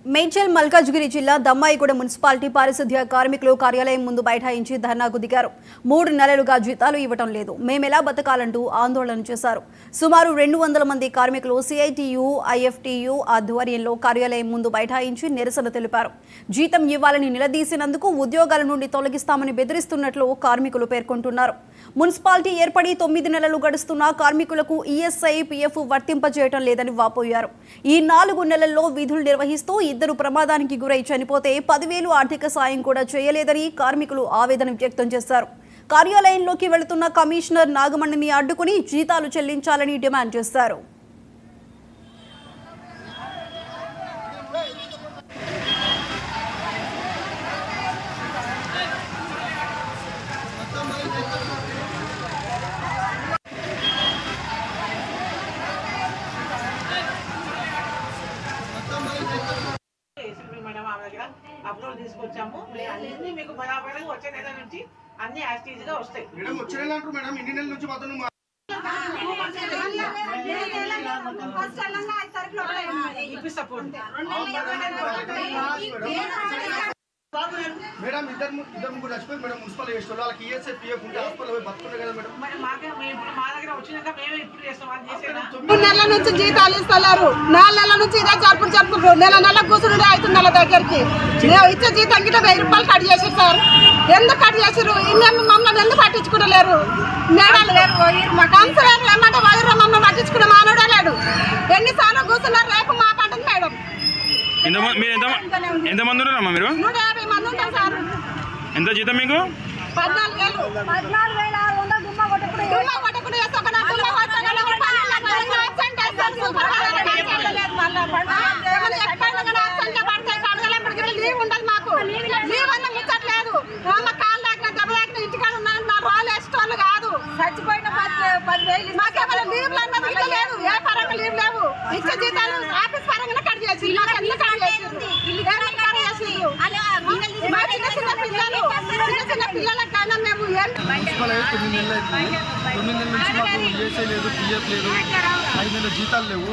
మేడ్చల్ మల్కాజ్గిరి జిల్లా దమ్మాయిగూడ మున్సిపాలిటీ పారిశుద్ధ్య కార్మికులు కార్యాలయం ముందు బైఠాయించి ధర్నాకు దిగారు. 3 నెలలుగా జీతాలు ఇవ్వటం లేదు, మేమెలా బతకాలంటూ ఆందోళన చేశారు. సుమారు 200 మంది కార్మికులు సిఐటియు, ఐఎఫ్టియు ఆధ్వర్యంలో కార్యాలయం ముందు బైఠాయించి నిరసన తెలిపారు. జీతం ఇవ్వాలని నిలదీసినందుకు ఉద్యోగాల నుండి తొలగిస్తామని బెదిరిస్తున్నట్లు కార్మికులు పేర్కొంటున్నారు. మున్సిపాలిటీ ఏర్పడి 9 నెలలు గడుస్తున్నా కార్మికులకు ఈఎస్ఐ, పిఎఫ్ వర్తింపజేయటం లేదని వాపోయారు. ఈ 4 నెలల్లో విధులు నిర్వహిస్తూ 2 ప్రమాదానికి గురై చనిపోతే 10,000 ఆర్థిక సాయం కూడా చేయలేదని కార్మికులు ఆవేదన వ్యక్తం చేశారు. కార్యాలయంలోకి వెళుతున్న కమిషనర్ నాగమణిని అడ్డుకుని జీతాలు చెల్లించాలని డిమాండ్ చేశారు. అప్రూవల్ తీసుకొచ్చాము. అన్ని మీకు బరాబరంగా వచ్చే నెల నుంచి అన్ని యాక్టివ్ గా వస్తాయి. మేడం వచ్చే నెల అంటారు మేడం, ఇన్ని నెలల నుంచి మాత్రం మేడం ఇద్దరు ముగ్గురు చచ్చిపోయి మేడం మున్సిపల్ చేస్తారు. వాళ్ళకి ఈఎస్ఐ, పిఎఫ్ ఉంటే హాస్పిటల్ పోయి బతుకునే కదా మేడం. మా దగ్గర వచ్చినాక మేము ఇప్పుడు చేస్తాం. 3 నెలల నుంచి జీతాలు ఇస్తలేరు, 4 నెలల నుంచి ఇదే జరుపుకుంటారు. నెల కూర్చుండే 5 నెలల దగ్గరికి ఇచ్చే జీతం గిట్ట 1000 రూపాయలు కట్ చేసి సార్. ఎందుకు కట్ చేసారు? ఇన్నేమి మమ్మల్ని ఎందుకు పట్టించుకుంటలేరు? మేడాలు కన్సర్ ఏమంటే వైరు మమ్మల్ని పట్టించుకునే మానవుడే లేడు. ఎన్నిసార్లు కూర్చున్నారు? రేపు మా పంటది మేడం. ఎంతమంది ఉన్నారమ్మా మీరు? 150 మంది ఉంటాం సార్. ఎంత జీతం మీకు? 14,000. లీవ్ ఉండదు మాకు, లీవ్ అన్న ముచ్చట్లేదు. కాళ్ళు దాకిన దెబ్బ దాకిన ఇంటికాడ ఉన్న 4 రోజులు వేసేటోళ్ళు కాదు. చచ్చిపోయిన 10,000 మాకేమైనా లీవ్లు అన్నది ఇట్లా లేదు. ఏ పరంగా లీవ్ లేవు. ఇచ్చే జీతాలు ఆఫీస్ పరంగా కట్ చేసి చిన్న పిల్లలకైనా మేము 9 నెలలు అవుతుంది. 9 నెలల నుంచి మాకు ఈఎస్ఐ లేదు, పిఎఫ్ లేదు, 5 నెలల జీతాలు లేవు.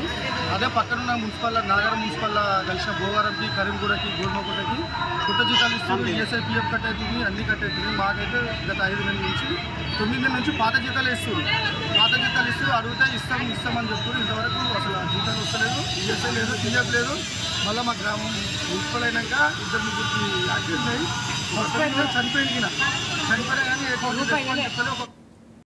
అదే పక్కనున్న మున్సిపల్ నాగర్ మున్సిపల్ కలిసిన భోగారంకి, కరీంగూడకి, గోల్మకోటకి కొత్త జీతాలు ఇస్తుంది. ఈఎస్ఐ, పిఎఫ్ కట్ అవుతుంది, అన్ని కట్ అవుతుంది. మాకైతే గత 5 నెలల నుంచి 9 నెలల నుంచి పాత జీతాలు ఇస్తుంది. పాత జీతాలు ఇస్తూ అడిగితే ఇస్తామని చెప్తున్నారు. ఇంతవరకు అసలు జీతాలు వస్తలేదు, ఈఎస్ఐ లేదు, పిఎఫ్ లేదు. మళ్ళీ మా గ్రామం మున్సిపల్ అయినాక 2 ముగ్గురికి యాక్సిడెంట్ అయ్యి చనిపోయిన కానీ చెప్తలే.